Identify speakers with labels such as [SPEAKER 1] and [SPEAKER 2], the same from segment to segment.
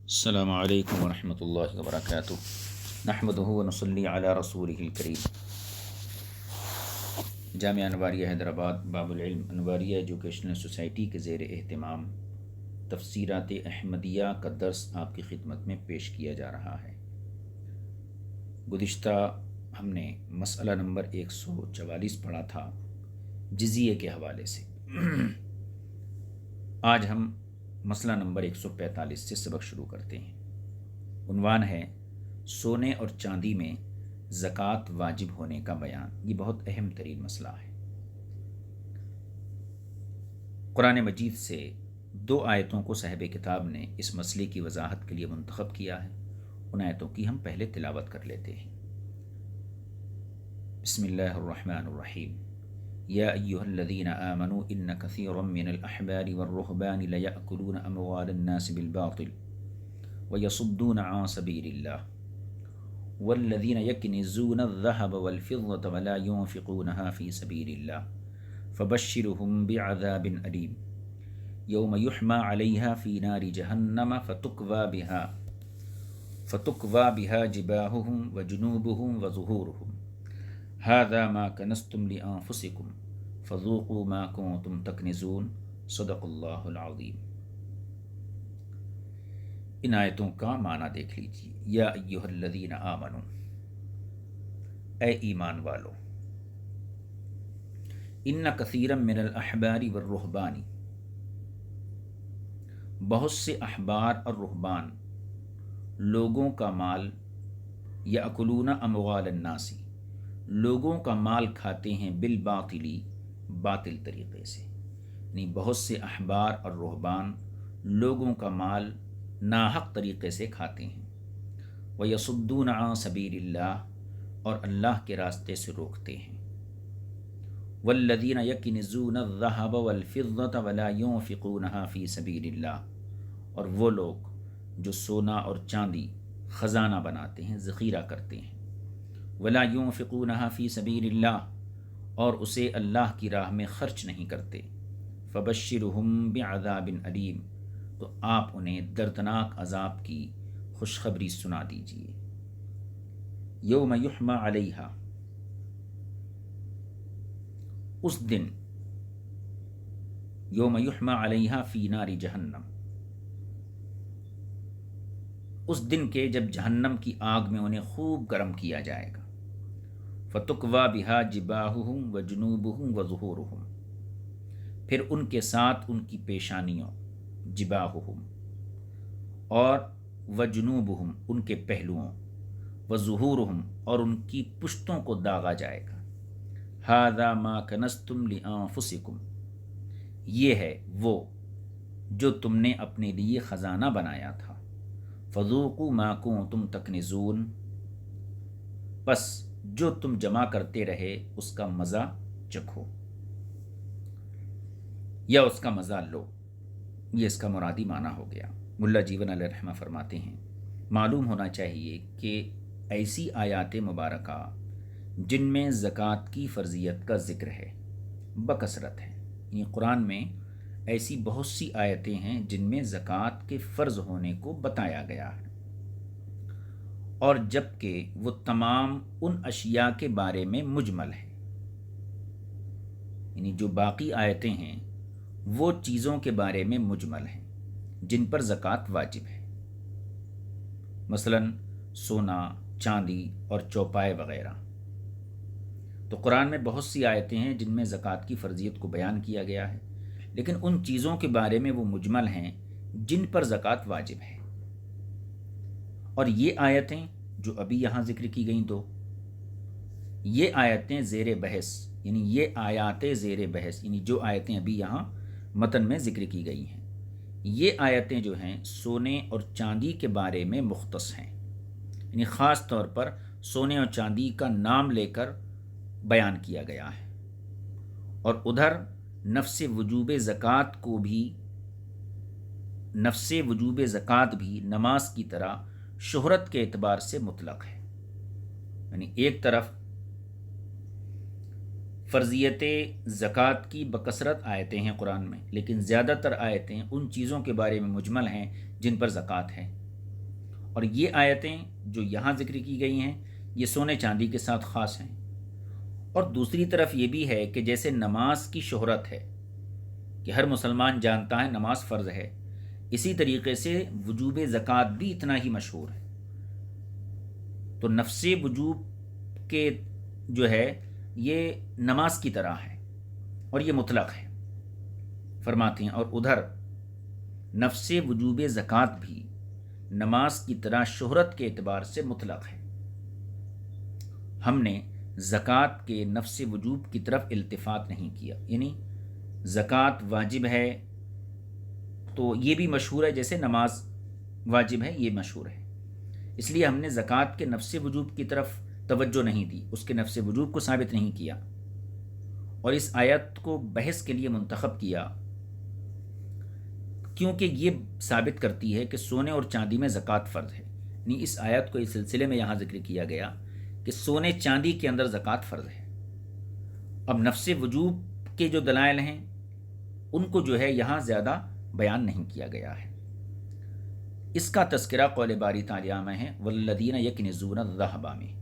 [SPEAKER 1] السلام علیکم ورحمۃ اللہ وبرکاتہ نحمدہ ونصلی علی رسولہ الکریم۔ جامعہ انواریہ حیدرآباد باب العلم انواریہ ایجوکیشنل سوسائٹی کے زیر اہتمام تفسیرات احمدیہ کا درس آپ کی خدمت میں پیش کیا جا رہا ہے۔ گزشتہ ہم نے مسئلہ نمبر 144 پڑھا تھا جزیے کے حوالے سے۔ آج ہم مسئلہ نمبر 145 سے سبق شروع کرتے ہیں۔ عنوان ہے سونے اور چاندی میں زکوٰۃ واجب ہونے کا بیان۔ یہ بہت اہم ترین مسئلہ ہے۔ قرآن مجید سے 2 آیتوں کو صاحب کتاب نے اس مسئلے کی وضاحت کے لیے منتخب کیا ہے۔ ان آیتوں کی ہم پہلے تلاوت کر لیتے ہیں۔ بسم اللہ الرحمن الرحیم۔ یا ایہا الذین آمنوا ان کثیرا من الاحبار والرہبان لیأکلون اموال الناس بالباطل ویصدون عن سبیل اللہ والذین یکنزون الذہب والفضة ولا ينفقونها فی سبیل اللہ فبشرهم بعذاب علیم یوم یحمى علیہا فی نار جہنم فتکوی بها جباہهم وجنوبهم وظہورهم هذا ما کنزتم لانفسکم فذوقوا ما کنتم تکنزون صدق اللہ العظیم۔ ان آیتوں کا معنی دیکھ لیجیے۔ یا ایہا الذین آمنوا، اے ایمان والو، ان کثیرا من الاحبار والرہبان، بہت سے احبار اور رہبان لوگوں کا مال، یأکلون اموال الناس، لوگوں کا مال کھاتے ہیں، بالباطلی، باطل طریقے سے، یعنی بہت سے احبار اور رہبان لوگوں کا مال ناحق طریقے سے کھاتے ہیں۔ وَيَصُدُّونَ عَن سَبِيلِ اللَّهِ، اور اللہ کے راستے سے روکتے ہیں۔ وَالَّذِينَ يَكْنِزُونَ الذَّهَبَ وَالْفِضَّةَ وَلَا يُنفِقُونَهَا فِي سَبِيلِ اللَّهِ، اور وہ لوگ جو سونا اور چاندی خزانہ بناتے ہیں، ذخیرہ کرتے ہیں، وَلَا يُنفِقُونَهَا فِي سَبِيلِ اللَّهِ، اور اسے اللہ کی راہ میں خرچ نہیں کرتے، فَبَشِّرْهُم بِعَذَابٍ أَلِيمٍ، تو آپ انہیں دردناک عذاب کی خوشخبری سنا دیجیے۔ یوم یحمى علیہا، اس دن، یوم یحمى علیہا فی نار جہنم، اس دن کے جب جہنم کی آگ میں انہیں خوب گرم کیا جائے گا۔ فتکوی بہا جباہہم وجنوبہم وظہورہم، پھر ان کے ساتھ ان کی پیشانیوں، جباہہم، اور وجنوبہم، ان کے پہلوؤں، وظہورہم، اور ان کی پشتوں کو داغا جائے گا۔ ھذا ما کنزتم لانفسکم، یہ ہے وہ جو تم نے اپنے لیے خزانہ بنایا تھا۔ فذوقوا ما کنتم تکنزون، پس جو تم جمع کرتے رہے اس کا مزہ چکھو یا اس کا مزہ لو۔ یہ اس کا مرادی معنی ہو گیا۔ ملا جیون علیہ رحمہ فرماتے ہیں، معلوم ہونا چاہیے کہ ایسی آیات مبارکہ جن میں زکوٰۃ کی فرضیت کا ذکر ہے بکثرت ہے، یعنی قرآن میں ایسی بہت سی آیتیں ہیں جن میں زکوٰۃ کے فرض ہونے کو بتایا گیا ہے، اور جبکہ وہ تمام ان اشیاء کے بارے میں مجمل ہے، یعنی جو باقی آیتیں ہیں وہ چیزوں کے بارے میں مجمل ہیں جن پر زکوٰۃ واجب ہے، مثلا سونا، چاندی اور چوپائے وغیرہ۔ تو قرآن میں بہت سی آیتیں ہیں جن میں زکوٰۃ کی فرضیت کو بیان کیا گیا ہے، لیکن ان چیزوں کے بارے میں وہ مجمل ہیں جن پر زکوٰۃ واجب ہے۔ اور یہ آیتیں جو ابھی یہاں ذکر کی گئیں 2، یہ آیتیں زیر بحث، یعنی یہ آیات زیر بحث، یعنی جو آیتیں ابھی یہاں متن میں ذکر کی گئی ہیں، یہ آیتیں جو ہیں سونے اور چاندی کے بارے میں مختص ہیں، یعنی خاص طور پر سونے اور چاندی کا نام لے کر بیان کیا گیا ہے، اور ادھر نفس وجوب زکوٰۃ بھی نماز کی طرح شہرت کے اعتبار سے مطلق ہے، یعنی ایک طرف فرضیت زکوٰۃ کی بکثرت آیتیں ہیں قرآن میں، لیکن زیادہ تر آیتیں ان چیزوں کے بارے میں مجمل ہیں جن پر زکوٰۃ ہے، اور یہ آیتیں جو یہاں ذکر کی گئی ہیں یہ سونے چاندی کے ساتھ خاص ہیں۔ اور دوسری طرف یہ بھی ہے کہ جیسے نماز کی شہرت ہے کہ ہر مسلمان جانتا ہے نماز فرض ہے، اسی طریقے سے وجوب زکوٰۃ بھی اتنا ہی مشہور ہے۔ تو نفس وجوب کے جو ہے یہ نماز کی طرح ہے اور یہ مطلق ہے، فرماتے ہیں، اور ادھر نفس وجوب زکوٰۃ بھی نماز کی طرح شہرت کے اعتبار سے مطلق ہے۔ ہم نے زکوٰۃ کے نفس وجوب کی طرف التفات نہیں کیا، یعنی زکوٰۃ واجب ہے تو یہ بھی مشہور ہے جیسے نماز واجب ہے یہ مشہور ہے، اس لیے ہم نے زکوٰۃ کے نفس وجوب کی طرف توجہ نہیں دی، اس کے نفس وجوب کو ثابت نہیں کیا، اور اس آیت کو بحث کے لیے منتخب کیا کیونکہ یہ ثابت کرتی ہے کہ سونے اور چاندی میں زکوٰۃ فرض ہے۔ یعنی اس آیت کو اس سلسلے میں یہاں ذکر کیا گیا کہ سونے چاندی کے اندر زکوٰۃ فرض ہے۔ اب نفس وجوب کے جو دلائل ہیں ان کو جو ہے یہاں زیادہ بیان نہیں کیا گیا ہے۔ اس کا تذکرہ قول باری تعالیٰ میں ہے والذین یکنزون الذھب میں،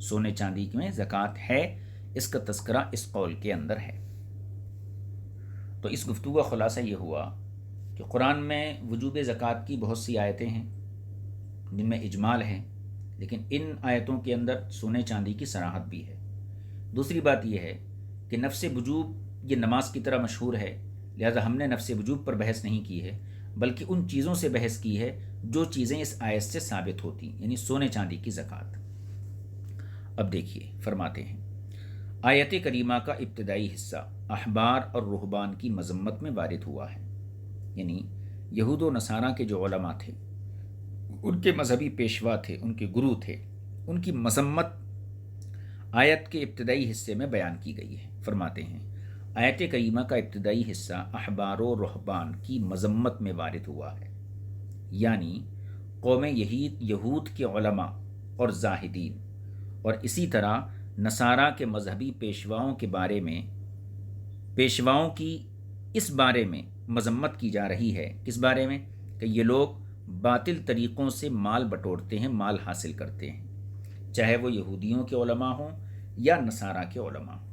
[SPEAKER 1] سونے چاندی میں زکوٰۃ ہے، اس کا تذکرہ اس قول کے اندر ہے۔ تو اس گفتگو کا خلاصہ یہ ہوا کہ قرآن میں وجوب زکوٰۃ کی بہت سی آیتیں ہیں جن میں اجمال ہے، لیکن ان آیتوں کے اندر سونے چاندی کی صراحت بھی ہے۔ دوسری بات یہ ہے کہ نفس وجوب یہ نماز کی طرح مشہور ہے، لہذا ہم نے نفس وجوب پر بحث نہیں کی ہے بلکہ ان چیزوں سے بحث کی ہے جو چیزیں اس آیت سے ثابت ہوتی، یعنی سونے چاندی کی زکوٰۃ۔ اب دیکھیے فرماتے ہیں آیت کریمہ کا ابتدائی حصہ احبار اور رہبان کی مذمت میں وارد ہوا ہے، یعنی یہود و نصارہ کے جو علماء تھے، ان کے مذہبی پیشوا تھے، ان کے گرو تھے، ان کی مذمت آیت کے ابتدائی حصے میں بیان کی گئی ہے۔ فرماتے ہیں آیت کریمہ کا ابتدائی حصہ احبار و رہبان کی مذمت میں وارد ہوا ہے، یعنی قوم یہود کے علماء اور زاہدین اور اسی طرح نصارہ کے مذہبی پیشواؤں کے بارے میں، پیشواؤں کی اس بارے میں مذمت کی جا رہی ہے۔ کس بارے میں؟ کہ یہ لوگ باطل طریقوں سے مال بٹورتے ہیں، مال حاصل کرتے ہیں، چاہے وہ یہودیوں کے علماء ہوں یا نصارہ کے علماء ہوں،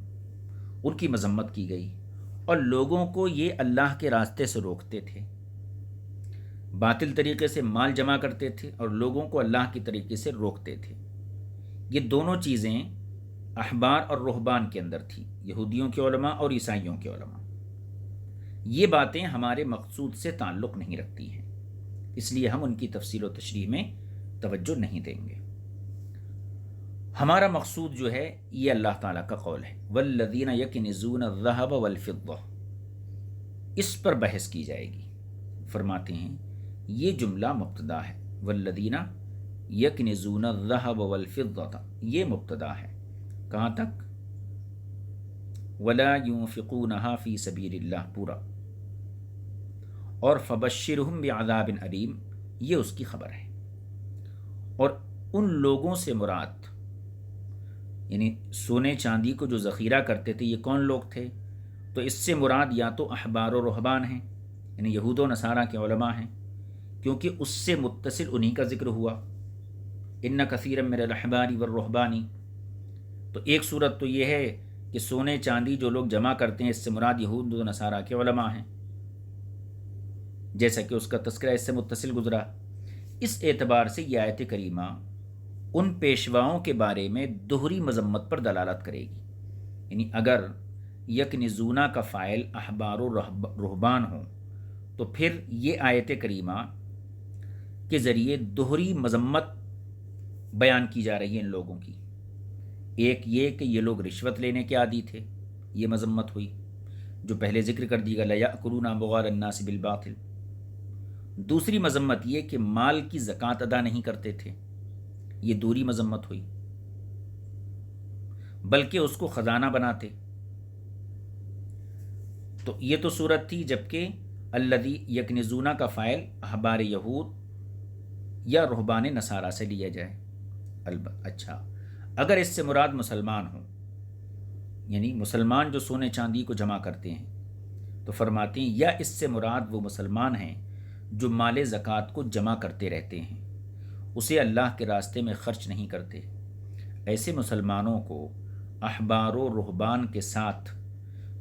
[SPEAKER 1] ان کی مذمت کی گئی اور لوگوں کو یہ اللہ کے راستے سے روکتے تھے، باطل طریقے سے مال جمع کرتے تھے اور لوگوں کو اللہ کی طریقے سے روکتے تھے۔ یہ دونوں چیزیں احبار اور رہبان کے اندر تھی، یہودیوں کے علماء اور عیسائیوں کے علماء۔ یہ باتیں ہمارے مقصود سے تعلق نہیں رکھتی ہیں، اس لیے ہم ان کی تفصیل و تشریح میں توجہ نہیں دیں گے۔ ہمارا مقصود جو ہے یہ اللہ تعالیٰ کا قول ہے والذین یکنزون الذھب والفضہ، اس پر بحث کی جائے گی۔ فرماتے ہیں یہ جملہ مبتدا ہے، والذین یکنزون الذھب والفضہ یہ مبتدا ہے، کہاں تک؟ ولا ينفقونها فی سبیل اللہ پورا، اور فبشرہم بعذاب علیم یہ اس کی خبر ہے۔ اور ان لوگوں سے مراد یعنی سونے چاندی کو جو ذخیرہ کرتے تھے یہ کون لوگ تھے؟ تو اس سے مراد یا تو احبار و رہبان ہیں، یعنی یہود و نصارہ کے علماء ہیں، کیونکہ اس سے متصل انہی کا ذکر ہوا ان کثیرا من الاحبار والرہبان۔ تو ایک صورت تو یہ ہے کہ سونے چاندی جو لوگ جمع کرتے ہیں اس سے مراد یہود و نصارہ کے علماء ہیں، جیسا کہ اس کا تذکرہ اس سے متصل گزرا۔ اس اعتبار سے یہ آیت کریمہ ان پیشواؤں کے بارے میں دوہری مذمت پر دلالت کرے گی، یعنی اگر یکنزونہ کا فاعل احبار و رہبان ہوں تو پھر یہ آیت کریمہ کے ذریعے دوہری مذمت بیان کی جا رہی ہے ان لوگوں کی۔ ایک یہ کہ یہ لوگ رشوت لینے کے عادی تھے، یہ مذمت ہوئی جو پہلے ذکر کر دی گا لَيَأْكُلُونَ أَمْوَالَ النَّاسِ بِالْبَاطِلِ۔ دوسری مذمت یہ کہ مال کی زکوٰۃ ادا نہیں کرتے تھے، یہ دوہری مذمت ہوئی، بلکہ اس کو خزانہ بناتے۔ تو یہ تو صورت تھی جبکہ الذی یکنزونہ کا فاعل احبار یہود یا رہبان نصارہ سے لیا جائے۔ اچھا، اگر اس سے مراد مسلمان ہوں، یعنی مسلمان جو سونے چاندی کو جمع کرتے ہیں، تو فرماتے ہیں یا اس سے مراد وہ مسلمان ہیں جو مال زکوٰۃ کو جمع کرتے رہتے ہیں اسے اللہ کے راستے میں خرچ نہیں کرتے۔ ایسے مسلمانوں کو احبار و رہبان کے ساتھ،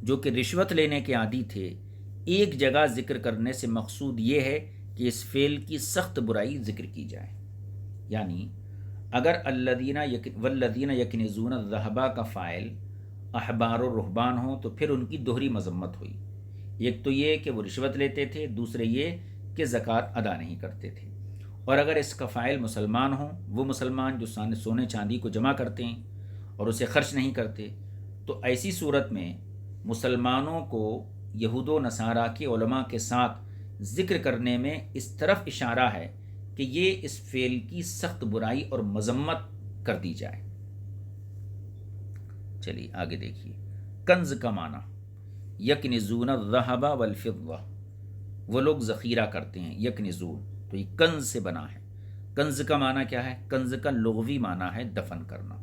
[SPEAKER 1] جو کہ رشوت لینے کے عادی تھے، ایک جگہ ذکر کرنے سے مقصود یہ ہے کہ اس فعل کی سخت برائی ذکر کی جائے۔ یعنی اگر والذین یکنزون الذہب کا فاعل احبار و رہبان ہوں تو پھر ان کی دوہری مذمت ہوئی۔ ایک تو یہ کہ وہ رشوت لیتے تھے، دوسرے یہ کہ زکوٰۃ ادا نہیں کرتے تھے۔ اور اگر اس کا فاعل مسلمان ہوں، وہ مسلمان جو سونے چاندی کو جمع کرتے ہیں اور اسے خرچ نہیں کرتے، تو ایسی صورت میں مسلمانوں کو یہود و نصارہ کے علماء کے ساتھ ذکر کرنے میں اس طرف اشارہ ہے کہ یہ اس فعل کی سخت برائی اور مذمت کر دی جائے۔ چلیے آگے دیکھیے، کنز کا معنی یکنزون الذہب والفضہ، وہ لوگ ذخیرہ کرتے ہیں۔ یکنزون تو یہ کنز سے بنا ہے۔ کنز کا معنی کیا ہے؟ کنز کا لغوی معنی ہے دفن کرنا،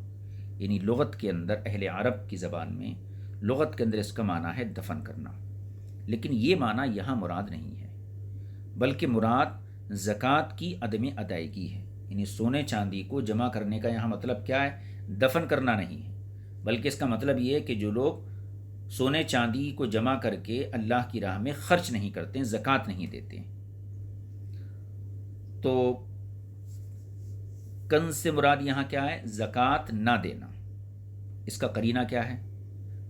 [SPEAKER 1] یعنی لغت کے اندر، اہل عرب کی زبان میں لغت کے اندر اس کا معنی ہے دفن کرنا۔ لیکن یہ معنی یہاں مراد نہیں ہے، بلکہ مراد زکوٰۃ کی عدم ادائیگی ہے۔ یعنی سونے چاندی کو جمع کرنے کا یہاں مطلب کیا ہے؟ دفن کرنا نہیں ہے، بلکہ اس کا مطلب یہ ہے کہ جو لوگ سونے چاندی کو جمع کر کے اللہ کی راہ میں خرچ نہیں کرتے، زکوٰۃ نہیں دیتے۔ تو کنز سے مراد یہاں کیا ہے؟ زکوٰۃ نہ دینا۔ اس کا قرینہ کیا ہے؟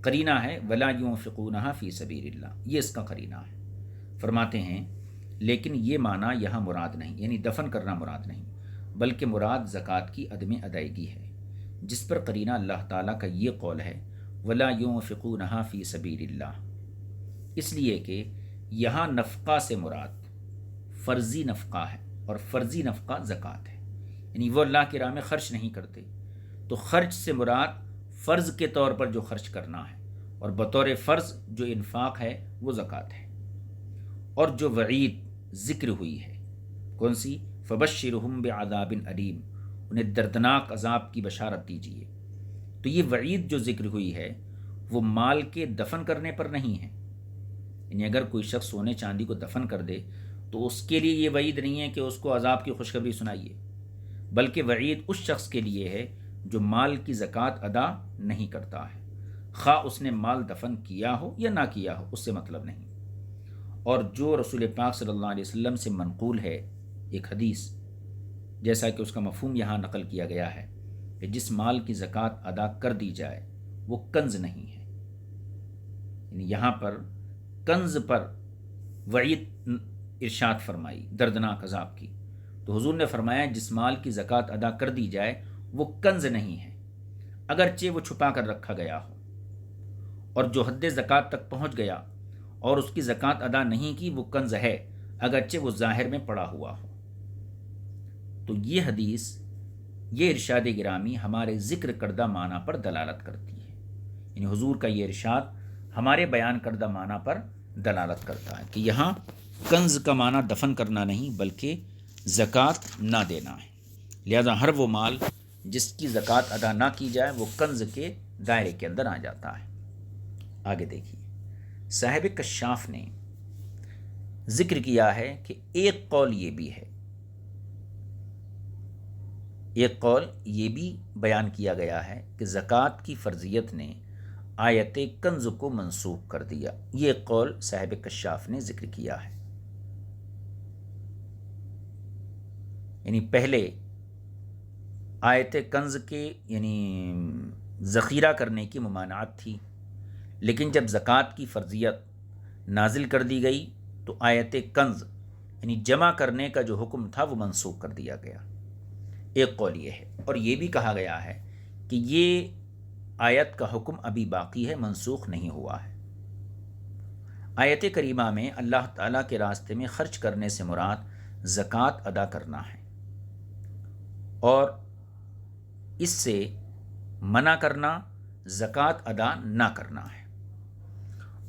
[SPEAKER 1] قرینہ ہے وَلَا يُنْفِقُونَهَا فِي سَبِيلِ اللَّهِ، یہ اس کا قرینہ ہے۔ فرماتے ہیں لیکن یہ معنی یہاں مراد نہیں، یعنی دفن کرنا مراد نہیں، بلکہ مراد زکوٰۃ کی عدم ادائیگی ہے، جس پر قرینہ اللہ تعالیٰ کا یہ قول ہے وَلَا يُنْفِقُونَهَا فِي سَبِيلِ اللَّهِ، اس لیے کہ یہاں نفقہ سے مراد فرضی نفقہ ہے، اور فرضی نفقہ زکوٰۃ ہے، یعنی وہ اللہ کی راہ میں خرچ نہیں کرتے۔ تو خرچ سے مراد فرض کے طور پر جو خرچ کرنا ہے، اور بطور فرض جو انفاق ہے وہ زکوٰۃ ہے۔ اور جو وعید ذکر ہوئی ہے کون سی؟ فبشرہم بعذاب علیم، انہیں دردناک عذاب کی بشارت دیجیے۔ تو یہ وعید جو ذکر ہوئی ہے وہ مال کے دفن کرنے پر نہیں ہے، یعنی اگر کوئی شخص سونے چاندی کو دفن کر دے تو اس کے لیے یہ وعید نہیں ہے کہ اس کو عذاب کی خوشخبری سنائیے، بلکہ وعید اس شخص کے لیے ہے جو مال کی زکوٰۃ ادا نہیں کرتا ہے، خواہ اس نے مال دفن کیا ہو یا نہ کیا ہو، اس سے مطلب نہیں۔ اور جو رسول پاک صلی اللہ علیہ وسلم سے منقول ہے ایک حدیث، جیسا کہ اس کا مفہوم یہاں نقل کیا گیا ہے کہ جس مال کی زکوٰۃ ادا کر دی جائے وہ کنز نہیں ہے، یعنی یہاں پر کنز پر وعید ارشاد فرمائی دردناک عذاب کی۔ تو حضور نے فرمایا جس مال کی زکوٰۃ ادا کر دی جائے وہ کنز نہیں ہے، اگرچہ وہ چھپا کر رکھا گیا ہو، اور جو حد زکوٰۃ تک پہنچ گیا اور اس کی زکوٰۃ ادا نہیں کی وہ کنز ہے، اگرچہ وہ ظاہر میں پڑا ہوا ہو۔ تو یہ حدیث، یہ ارشاد گرامی ہمارے ذکر کردہ معنی پر دلالت کرتی ہے، یعنی حضور کا یہ ارشاد ہمارے بیان کردہ معنی پر دلالت کرتا ہے کہ یہاں کنز کا معنی دفن کرنا نہیں بلکہ زکوٰۃ نہ دینا ہے، لہذا ہر وہ مال جس کی زکوٰۃ ادا نہ کی جائے وہ کنز کے دائرے کے اندر آ جاتا ہے۔ آگے دیکھیے، صاحب کشاف نے ذکر کیا ہے کہ ایک قول یہ بھی ہے، ایک قول یہ بھی بیان کیا گیا ہے کہ زکوٰۃ کی فرضیت نے آیت کنز کو منسوخ کر دیا، یہ ایک قول صاحب کشاف نے ذکر کیا ہے۔ یعنی پہلے آیت کنز کے یعنی ذخیرہ کرنے کی ممانعت تھی، لیکن جب زکوٰۃ کی فرضیت نازل کر دی گئی تو آیت کنز یعنی جمع کرنے کا جو حکم تھا وہ منسوخ کر دیا گیا، ایک قول یہ ہے۔ اور یہ بھی کہا گیا ہے کہ یہ آیت کا حکم ابھی باقی ہے، منسوخ نہیں ہوا ہے۔ آیت کریمہ میں اللہ تعالیٰ کے راستے میں خرچ کرنے سے مراد زکوٰۃ ادا کرنا ہے، اور اس سے منع کرنا زکوٰۃ ادا نہ کرنا ہے۔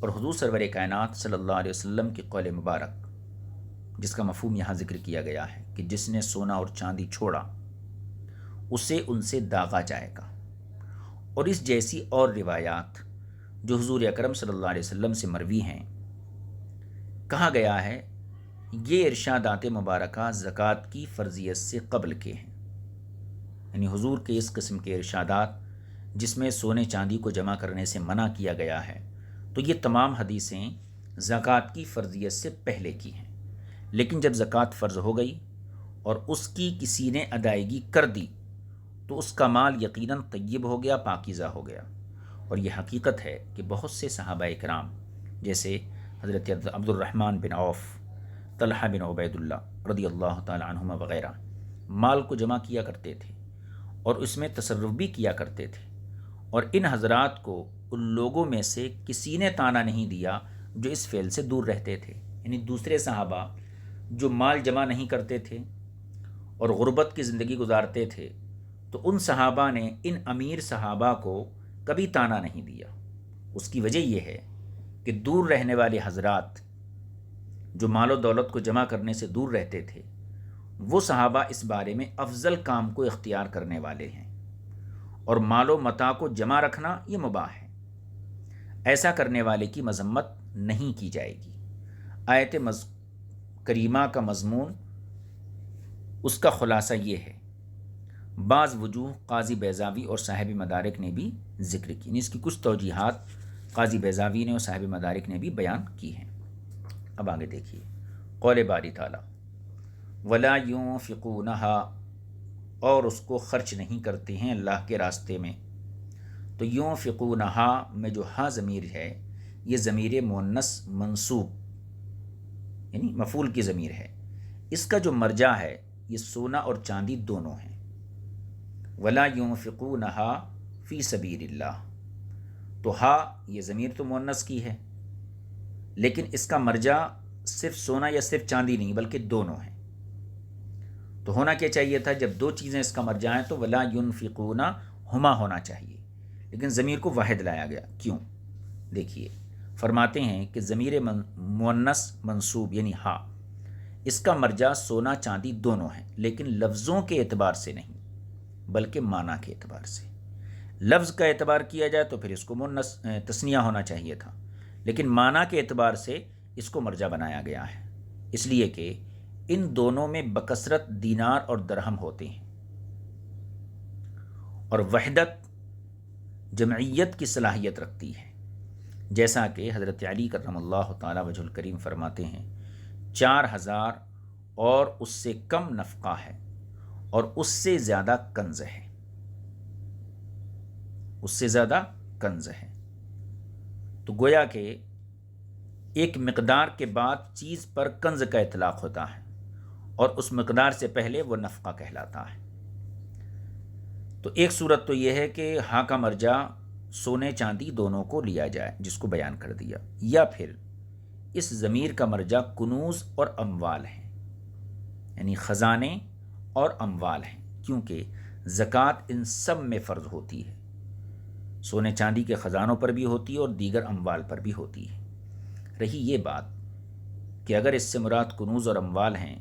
[SPEAKER 1] اور حضور سرور کائنات صلی اللہ علیہ وسلم کی قول مبارک، جس کا مفہوم یہاں ذکر کیا گیا ہے کہ جس نے سونا اور چاندی چھوڑا اسے ان سے داغا جائے گا، اور اس جیسی اور روایات جو حضور اکرم صلی اللہ علیہ وسلم سے مروی ہیں، کہا گیا ہے یہ ارشادات مبارکہ زکوٰۃ کی فرضیت سے قبل کے ہیں، یعنی حضور کے اس قسم کے ارشادات جس میں سونے چاندی کو جمع کرنے سے منع کیا گیا ہے، تو یہ تمام حدیثیں زکوٰۃ کی فرضیت سے پہلے کی ہیں۔ لیکن جب زکوٰۃ فرض ہو گئی اور اس کی کسی نے ادائیگی کر دی تو اس کا مال یقیناً طیب ہو گیا، پاکیزہ ہو گیا۔ اور یہ حقیقت ہے کہ بہت سے صحابہ کرام جیسے حضرت عبد الرحمن بن عوف، طلحہ بن عبید اللہ رضی اللہ تعالی عنہما وغیرہ مال کو جمع کیا کرتے تھے اور اس میں تصرف بھی کیا کرتے تھے، اور ان حضرات کو ان لوگوں میں سے کسی نے طعنہ نہیں دیا جو اس فعل سے دور رہتے تھے، یعنی دوسرے صحابہ جو مال جمع نہیں کرتے تھے اور غربت کی زندگی گزارتے تھے، تو ان صحابہ نے ان امیر صحابہ کو کبھی طعنہ نہیں دیا۔ اس کی وجہ یہ ہے کہ دور رہنے والے حضرات جو مال و دولت کو جمع کرنے سے دور رہتے تھے، وہ صحابہ اس بارے میں افضل کام کو اختیار کرنے والے ہیں، اور مال و متاع کو جمع رکھنا یہ مباح ہے، ایسا کرنے والے کی مذمت نہیں کی جائے گی۔ آیت کریمہ کا مضمون، اس کا خلاصہ یہ ہے، بعض وجوہ قاضی بیضاوی اور صاحب مدارک نے بھی ذکر کی، اس کی کچھ توجیحات قاضی بیضاوی نے اور صاحب مدارک نے بھی بیان کی ہیں۔ اب آگے دیکھیے قول باری تعالیٰ، وَلَا يُنْفِقُونَهَا، اور اس کو خرچ نہیں کرتے ہیں اللہ کے راستے میں۔ تو يُنْفِقُونَهَا میں جو ہا ضمیر ہے یہ ضمیر مؤنث منصوب یعنی مفعول کی ضمیر ہے، اس کا جو مرجع ہے یہ سونا اور چاندی دونوں ہیں۔ وَلَا يُنْفِقُونَهَا فِي سَبِيلِ اللَّهِ، تو ہا یہ ضمیر تو مؤنث کی ہے، لیکن اس کا مرجع صرف سونا یا صرف چاندی نہیں بلکہ دونوں ہیں۔ تو ہونا کیا چاہیے تھا؟ جب دو چیزیں اس کا مرجع ہیں تو وَلَا يُنْفِقُونَ ہونا چاہیے، لیکن ضمیر کو واحد لایا گیا، کیوں؟ دیکھیے فرماتے ہیں کہ ضمیر مؤنث منصوب یعنی ہا، اس کا مرجع سونا چاندی دونوں ہیں، لیکن لفظوں کے اعتبار سے نہیں بلکہ معنی کے اعتبار سے۔ لفظ کا اعتبار کیا جائے تو پھر اس کو مؤنث تثنیہ ہونا چاہیے تھا، لیکن معنی کے اعتبار سے اس کو مرجع بنایا گیا ہے، اس لیے کہ ان دونوں میں بکثرت دینار اور درہم ہوتے ہیں، اور وحدت جمعیت کی صلاحیت رکھتی ہے، جیسا کہ حضرت علی کرم اللہ تعالی وجہ الکریم فرماتے ہیں 4000 اور اس سے کم نفقہ ہے اور اس سے زیادہ کنز ہے، اس سے زیادہ کنز ہے۔ تو گویا کہ ایک مقدار کے بعد چیز پر کنز کا اطلاق ہوتا ہے اور اس مقدار سے پہلے وہ نفقہ کہلاتا ہے۔ تو ایک صورت تو یہ ہے کہ ہاں کا مرجع سونے چاندی دونوں کو لیا جائے جس کو بیان کر دیا، یا پھر اس ضمیر کا مرجع کنوز اور اموال ہیں، یعنی خزانے اور اموال ہیں، کیونکہ زکوٰۃ ان سب میں فرض ہوتی ہے، سونے چاندی کے خزانوں پر بھی ہوتی ہے اور دیگر اموال پر بھی ہوتی ہے۔ رہی یہ بات کہ اگر اس سے مراد کنوز اور اموال ہیں،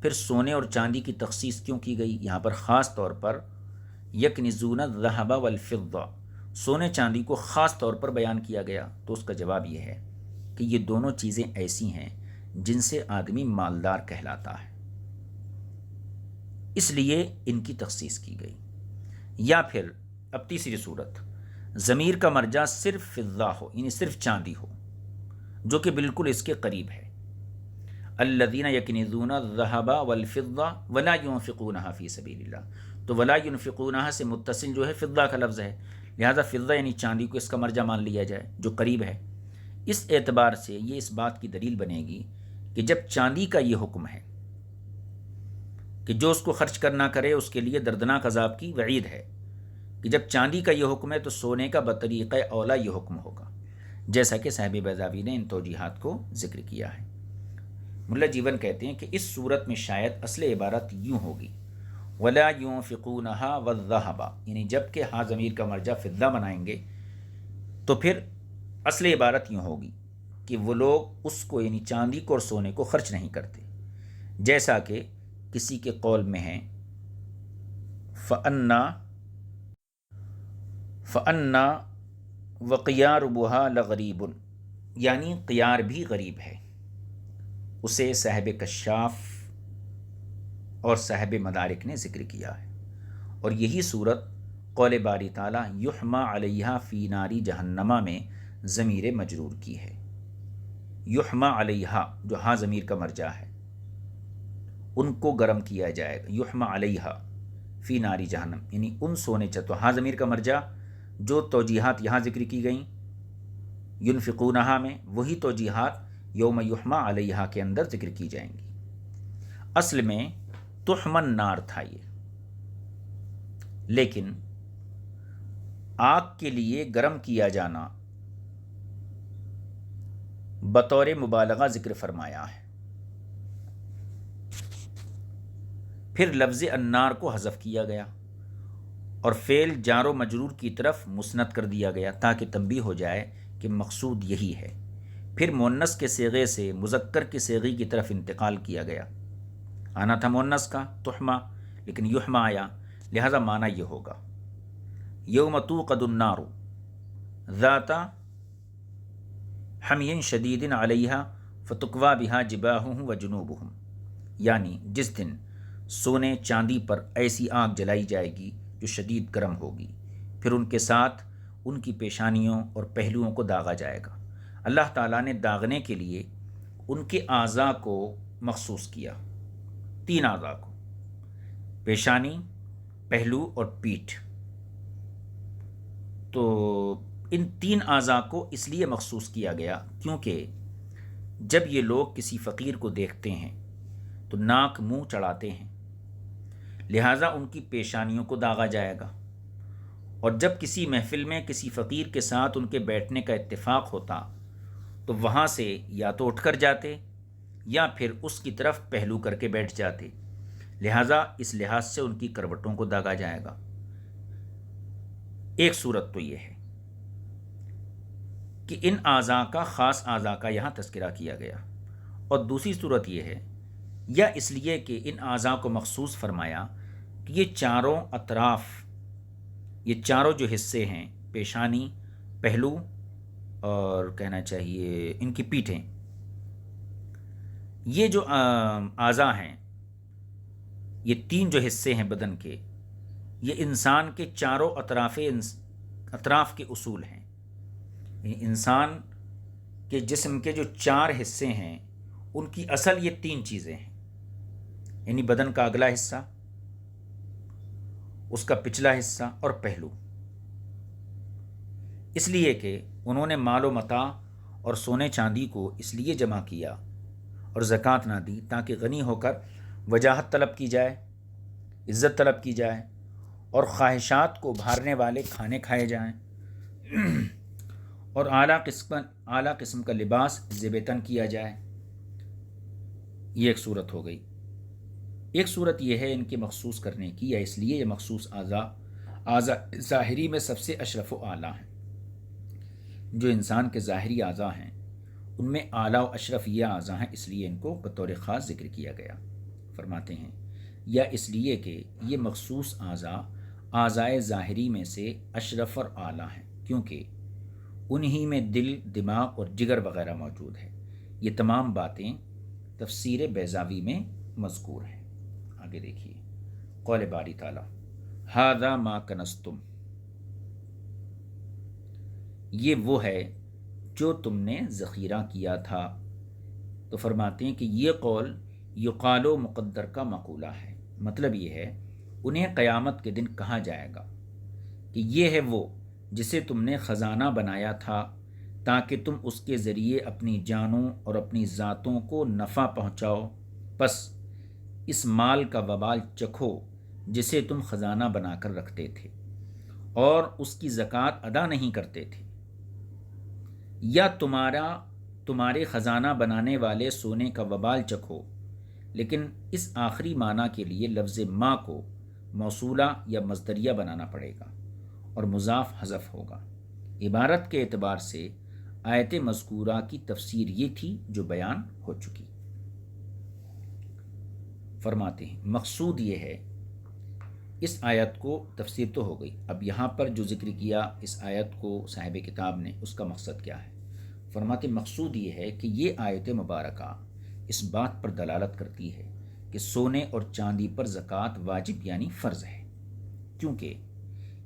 [SPEAKER 1] پھر سونے اور چاندی کی تخصیص کیوں کی گئی؟ یہاں پر خاص طور پر یکنزون الذہب والفضہ، سونے چاندی کو خاص طور پر بیان کیا گیا، تو اس کا جواب یہ ہے کہ یہ دونوں چیزیں ایسی ہیں جن سے آدمی مالدار کہلاتا ہے، اس لیے ان کی تخصیص کی گئی۔ یا پھر اب تیسری صورت، ضمیر کا مرجع صرف فضہ ہو، یعنی صرف چاندی ہو، جو کہ بالکل اس کے قریب ہے، الذین یکنزون الذہب والفضہ ولا ينفقونها فی سبیل اللہ، تو ولا ينفقونها سے متصل جو ہے فضہ کا لفظ ہے، لہذا فضہ یعنی چاندی کو اس کا مرجع مان لیا جائے جو قریب ہے۔ اس اعتبار سے یہ اس بات کی دلیل بنے گی کہ جب چاندی کا یہ حکم ہے کہ جو اس کو خرچ کرنا کرے اس کے لیے دردناک عذاب کی وعید ہے، کہ جب چاندی کا یہ حکم ہے تو سونے کا بطریقہ اولا یہ حکم ہوگا، جیسا کہ صاحب بیضاوی نے ان توجیحات کو ذکر کیا ہے۔ ملا جیون کہتے ہیں کہ اس صورت میں شاید اصل عبارت یوں ہوگی، وَلَا يُنْفِقُونَهَا وَالذَّهَبَ، یعنی جب کہ ہاں ضمیر کا مرجع فضہ بنائیں گے تو پھر اصل عبارت یوں ہوگی کہ وہ لوگ اس کو یعنی چاندی کو اور سونے کو خرچ نہیں کرتے، جیسا کہ کسی کے قول میں ہے فَأَنَّا وَقِيَارُبُهَا لَغَرِيبٌ، یعنی قیار بھی غریب ہے، اسے صاحب کشاف اور صاحب مدارک نے ذکر کیا ہے، اور یہی صورت قول باری تعالیٰ یحما علیہا فی ناری جہنما میں ضمیر مجرور کی ہے۔ یحما علیہا جو ہاں ضمیر کا مرجع ہے، ان کو گرم کیا جائے گا، یحما علیہا فی ناری جہنم، یعنی ان سونے تو ہاں ضمیر کا مرجع جو توجیحات یہاں ذکر کی گئیں ینفقونہا میں، وہی توجیحات یوم یحما علیہا کے اندر ذکر کی جائیں گی۔ اصل میں تحمن نار تھا یہ، لیکن آگ کے لیے گرم کیا جانا بطور مبالغہ ذکر فرمایا ہے۔ پھر لفظ النار کو حذف کیا گیا اور فعل جار و مجرور کی طرف مسند کر دیا گیا تاکہ تنبیہ ہو جائے کہ مقصود یہی ہے۔ پھر مؤنث کے صیغے سے مذکر کے صیغے کی طرف انتقال کیا گیا، آنا تھا مؤنث کا تحمہ لیکن یحمہ آیا، لہذا معنی یہ ہوگا یوم توقد النار ذات حمی شدید علیہا فتکوی بہا جباہہم و جنوبہم، یعنی جس دن سونے چاندی پر ایسی آگ جلائی جائے گی جو شدید گرم ہوگی، پھر ان کے ساتھ ان کی پیشانیوں اور پہلوؤں کو داغا جائے گا۔ اللہ تعالیٰ نے داغنے کے لیے ان کے اعضاء کو مخصوص کیا، 3 اعضاء کو، پیشانی، پہلو اور پیٹھ۔ تو ان 3 اعضاء کو اس لیے مخصوص کیا گیا کیونکہ جب یہ لوگ کسی فقیر کو دیکھتے ہیں تو ناک منہ چڑھاتے ہیں، لہٰذا ان کی پیشانیوں کو داغا جائے گا، اور جب کسی محفل میں کسی فقیر کے ساتھ ان کے بیٹھنے کا اتفاق ہوتا تو وہاں سے یا تو اٹھ کر جاتے یا پھر اس کی طرف پہلو کر کے بیٹھ جاتے، لہٰذا اس لحاظ سے ان کی کروٹوں کو داغا جائے گا۔ ایک صورت تو یہ ہے کہ ان اعضاء کا خاص اعضاء کا یہاں تذکرہ کیا گیا، اور دوسری صورت یہ ہے یا اس لیے کہ ان اعضاء کو مخصوص فرمایا کہ یہ چاروں اطراف، یہ چاروں جو حصے ہیں، پیشانی، پہلو اور کہنا چاہیے ان کی پیٹھیں، یہ جو اعضاء ہیں، یہ 3 جو حصے ہیں بدن کے، یہ انسان کے چاروں اطراف کے اصول ہیں۔ انسان کے جسم کے جو 4 حصے ہیں ان کی اصل یہ 3 چیزیں ہیں، یعنی بدن کا اگلا حصہ، اس کا پچھلا حصہ اور پہلو، اس لیے کہ انہوں نے مال و متاع اور سونے چاندی کو اس لیے جمع کیا اور زکوٰۃ نہ دی تاکہ غنی ہو کر وجاہت طلب کی جائے، عزت طلب کی جائے، اور خواہشات کو ابھارنے والے کھانے کھائے جائیں، اور اعلیٰ قسم کا لباس زیب تن کیا جائے۔ یہ ایک صورت ہو گئی۔ ایک صورت یہ ہے ان کے مخصوص کرنے کی، یا اس لیے یہ مخصوص اعضاء ظاہری میں سب سے اشرف و اعلیٰ ہیں۔ جو انسان کے ظاہری اعضاء ہیں ان میں اعلیٰ و اشرف یہ اعضاء ہیں، اس لیے ان کو بطور خاص ذکر کیا گیا۔ فرماتے ہیں یا اس لیے کہ یہ مخصوص اعضاء ظاہری میں سے اشرف اور اعلیٰ ہیں، کیونکہ انہی میں دل، دماغ اور جگر وغیرہ موجود ہے۔ یہ تمام باتیں تفسیر بیضاوی میں مذکور ہیں۔ آگے دیکھیے قول باری تعالیٰ ھذا ما کنزتم، یہ وہ ہے جو تم نے ذخیرہ کیا تھا۔ تو فرماتے ہیں کہ یہ قول یقال و مقدر کا مقولہ ہے، مطلب یہ ہے انہیں قیامت کے دن کہا جائے گا کہ یہ ہے وہ جسے تم نے خزانہ بنایا تھا تاکہ تم اس کے ذریعے اپنی جانوں اور اپنی ذاتوں کو نفع پہنچاؤ، پس اس مال کا وبال چکھو جسے تم خزانہ بنا کر رکھتے تھے اور اس کی زکوٰۃ ادا نہیں کرتے تھے، یا تمہارے خزانہ بنانے والے سونے کا وبال چکھو، لیکن اس آخری معنی کے لیے لفظ ما کو موصولہ یا مصدریہ بنانا پڑے گا اور مضاف حذف ہوگا۔ عبارت کے اعتبار سے آیت مذکورہ کی تفسیر یہ تھی جو بیان ہو چکی۔ فرماتے ہیں مقصود یہ ہے، اس آیت کو تفسیر تو ہو گئی، اب یہاں پر جو ذکر کیا اس آیت کو صاحب کتاب نے، اس کا مقصد کیا ہے؟ فرماتے مقصود یہ ہے کہ یہ آیت مبارکہ اس بات پر دلالت کرتی ہے کہ سونے اور چاندی پر زکوٰۃ واجب یعنی فرض ہے، کیونکہ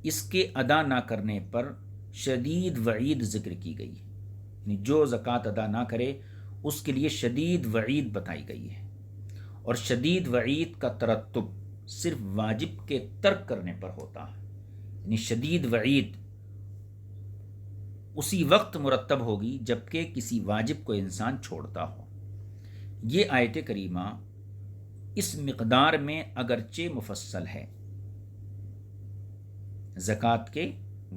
[SPEAKER 1] اس کے ادا نہ کرنے پر شدید وعید ذکر کی گئی ہے، یعنی جو زکوٰۃ ادا نہ کرے اس کے لیے شدید وعید بتائی گئی ہے، اور شدید وعید کا ترتب صرف واجب کے ترک کرنے پر ہوتا ہے، یعنی شدید وعید اسی وقت مرتب ہوگی جبکہ کسی واجب کو انسان چھوڑتا ہو۔ یہ آیت کریمہ اس مقدار میں اگرچہ مفصل ہے زکوٰۃ کے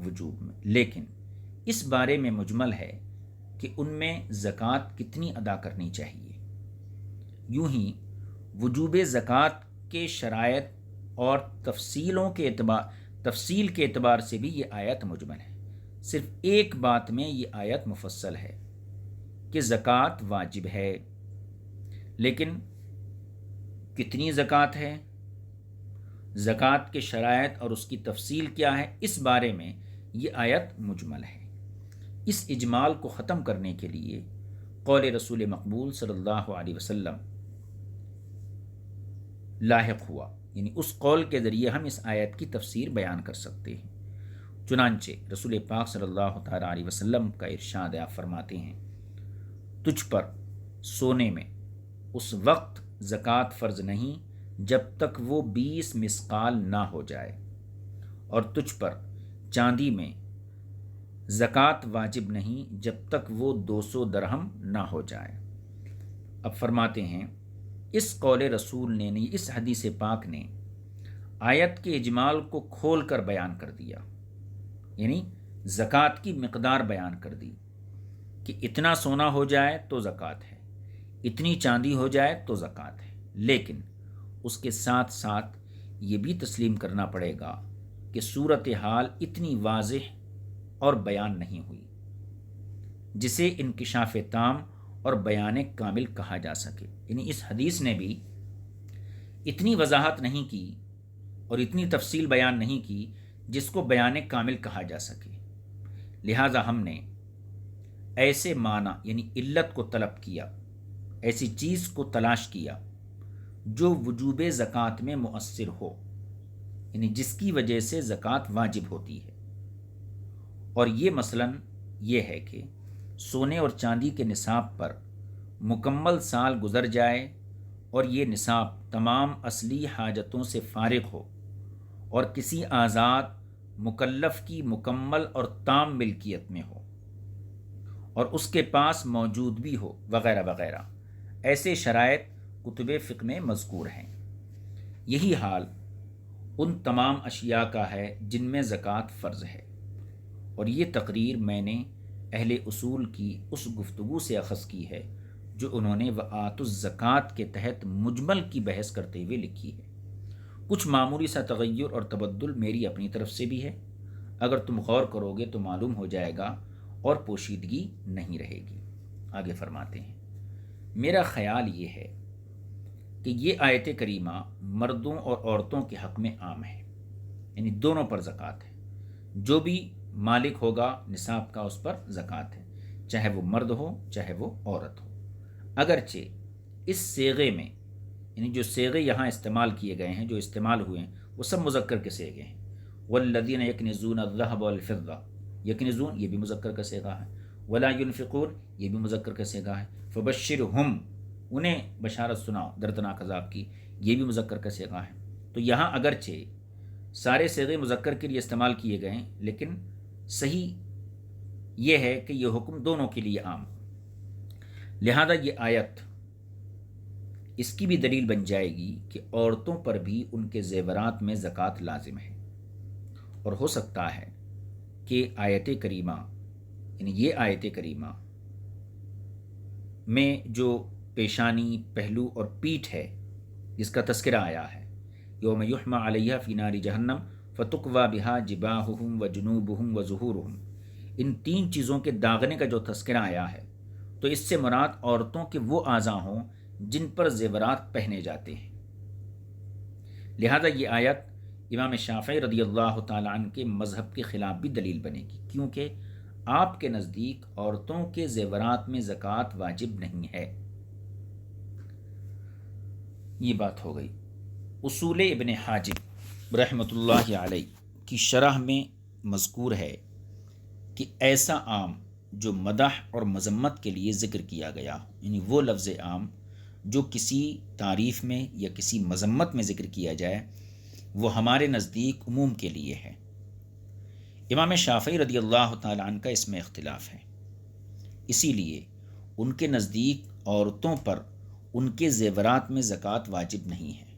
[SPEAKER 1] وجوب میں، لیکن اس بارے میں مجمل ہے کہ ان میں زکوٰۃ کتنی ادا کرنی چاہیے۔ یوں ہی وجوب زکوٰۃ کے شرائط اور تفصیل کے اعتبار سے بھی یہ آیت مجمل ہے۔ صرف ایک بات میں یہ آیت مفصل ہے کہ زکوٰۃ واجب ہے، لیکن کتنی زکوٰۃ ہے، زکوٰۃ کے شرائط اور اس کی تفصیل کیا ہے، اس بارے میں یہ آیت مجمل ہے۔ اس اجمال کو ختم کرنے کے لیے قول رسول مقبول صلی اللہ علیہ وسلم لاحق ہوا، یعنی اس قول کے ذریعے ہم اس آیت کی تفسیر بیان کر سکتے ہیں۔ چنانچہ رسول پاک صلی اللہ تعالیٰ علیہ وسلم کا ارشاد، آپ فرماتے ہیں، تجھ پر سونے میں اس وقت زکوٰۃ فرض نہیں جب تک وہ 20 مثقال نہ ہو جائے، اور تجھ پر چاندی میں زکوٰۃ واجب نہیں جب تک وہ 200 درہم نہ ہو جائے۔ اب فرماتے ہیں اس قول رسول نے، اس حدیث پاک نے آیت کے اجمال کو کھول کر بیان کر دیا، یعنی زکوٰۃ کی مقدار بیان کر دی کہ اتنا سونا ہو جائے تو زکوٰۃ ہے، اتنی چاندی ہو جائے تو زکوٰۃ ہے، لیکن اس کے ساتھ ساتھ یہ بھی تسلیم کرنا پڑے گا کہ صورتحال اتنی واضح اور بیان نہیں ہوئی جسے انکشاف تام اور بیان کامل کہا جا سکے، یعنی اس حدیث نے بھی اتنی وضاحت نہیں کی اور اتنی تفصیل بیان نہیں کی جس کو بیان کامل کہا جا سکے۔ لہٰذا ہم نے ایسے معنی یعنی علت کو طلب کیا، ایسی چیز کو تلاش کیا جو وجوب زکوٰۃ میں مؤثر ہو، یعنی جس کی وجہ سے زکوٰۃ واجب ہوتی ہے، اور یہ مثلاً یہ ہے کہ سونے اور چاندی کے نصاب پر مکمل سال گزر جائے اور یہ نصاب تمام اصلی حاجتوں سے فارغ ہو اور کسی آزاد مکلف کی مکمل اور تام ملکیت میں ہو اور اس کے پاس موجود بھی ہو، وغیرہ وغیرہ۔ ایسے شرائط کتب فقہ میں مذکور ہیں۔ یہی حال ان تمام اشیاء کا ہے جن میں زکوٰۃ فرض ہے، اور یہ تقریر میں نے اہل اصول کی اس گفتگو سے اخذ کی ہے جو انہوں نے وآتوا الزکوٰۃ کے تحت مجمل کی بحث کرتے ہوئے لکھی ہے۔ کچھ معمولی سا تغیر اور تبدل میری اپنی طرف سے بھی ہے، اگر تم غور کرو گے تو معلوم ہو جائے گا اور پوشیدگی نہیں رہے گی۔ آگے فرماتے ہیں، میرا خیال یہ ہے کہ یہ آیت کریمہ مردوں اور عورتوں کے حق میں عام ہے، یعنی دونوں پر زکوٰۃ ہے، جو بھی مالک ہوگا نصاب کا اس پر زکوٰۃ ہے، چاہے وہ مرد ہو چاہے وہ عورت ہو۔ اگرچہ اس صیغے میں، یعنی جو صیغے یہاں استعمال کیے گئے ہیں، جو استعمال ہوئے ہیں، وہ سب مذکر کے صیغے ہیں۔ والذین یکنزون الذهب والفضة، یکنزون یہ بھی مذکر کا صیغہ ہے، ولا ينفقون یہ بھی مذکر کا صیغہ ہے، فبشرہم انہیں بشارت سناؤ دردناک عذاب کی، یہ بھی مذکر کا صیغہ ہے۔ تو یہاں اگرچہ سارے صیغے مذکر کے لیے استعمال کیے گئے ہیں، لیکن صحیح یہ ہے کہ یہ حکم دونوں کے لیے عام ہو۔ لہذا یہ آیت اس کی بھی دلیل بن جائے گی کہ عورتوں پر بھی ان کے زیورات میں زکوٰۃ لازم ہے، اور ہو سکتا ہے کہ آیت کریمہ، یعنی یہ آیت کریمہ میں جو پیشانی، پہلو اور پیٹھ ہے جس کا تذکرہ آیا ہے، یوم یحمى علیہا فی نار جہنم فتقوی بہا جباہہم وجنوبہم وظہورہم، ان تین چیزوں کے داغنے کا جو تذکرہ آیا ہے، تو اس سے مراد عورتوں کے وہ اعضاء ہوں جن پر زیورات پہنے جاتے ہیں۔ لہذا یہ آیت امام شافعی رضی اللہ تعالیٰ عنہ کے مذہب کے خلاف بھی دلیل بنے گی، کیونکہ آپ کے نزدیک عورتوں کے زیورات میں زکوٰۃ واجب نہیں ہے۔ یہ بات ہو گئی۔ اصول ابن حاجب رحمۃ اللہ علیہ کی شرح میں مذکور ہے کہ ایسا عام جو مدح اور مذمت کے لیے ذکر کیا گیا ہو، یعنی وہ لفظ عام جو کسی تعریف میں یا کسی مذمت میں ذکر کیا جائے، وہ ہمارے نزدیک عموم کے لیے ہے۔ امام شافعی رضی اللہ تعالیٰ عنہ کا اس میں اختلاف ہے، اسی لیے ان کے نزدیک عورتوں پر ان کے زیورات میں زکوٰۃ واجب نہیں ہے،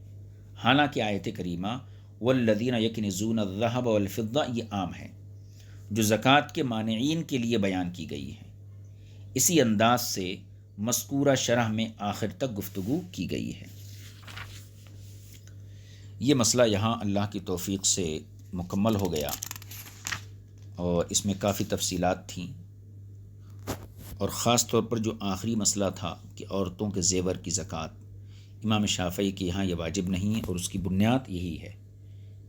[SPEAKER 1] حالانکہ آیت کریمہ والذین یکنزون الذہب والفضہ یہ عام ہے جو زکوٰۃ کے مانعین کے لیے بیان کی گئی ہے۔ اسی انداز سے مذکورہ شرح میں آخر تک گفتگو کی گئی ہے۔ یہ مسئلہ یہاں اللہ کی توفیق سے مکمل ہو گیا، اور اس میں کافی تفصیلات تھیں، اور خاص طور پر جو آخری مسئلہ تھا کہ عورتوں کے زیور کی زکوٰۃ، امام شافعی کے یہاں یہ واجب نہیں ہے، اور اس کی بنیاد یہی ہے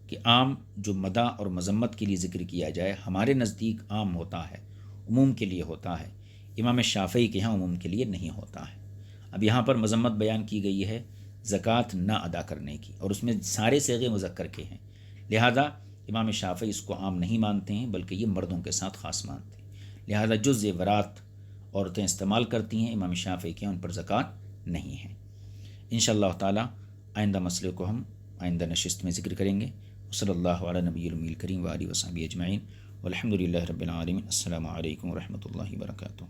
[SPEAKER 1] کہ عام جو مدح اور مذمت کے لیے ذکر کیا جائے ہمارے نزدیک عام ہوتا ہے، عموم کے لیے ہوتا ہے، امام شافعی کے یہاں عموم کے لیے نہیں ہوتا ہے۔ اب یہاں پر مذمت بیان کی گئی ہے زکوٰۃ نہ ادا کرنے کی، اور اس میں سارے صیغے مذکر کے ہیں، لہذا امام شافعی اس کو عام نہیں مانتے ہیں بلکہ یہ مردوں کے ساتھ خاص مانتے ہیں، لہذا جو زیورات عورتیں استعمال کرتی ہیں امام شافعی کے ان پر زکوٰۃ نہیں ہے۔ انشاءاللہ تعالی آئندہ مسئلے کو ہم آئندہ نشست میں ذکر کریں گے۔ صلی اللہ علی نبی المی الکریم وآلہ وصحبہ اجمعین، والحمد للہ رب العالمین۔ السلام علیکم ورحمۃ اللہ وبرکاتہ۔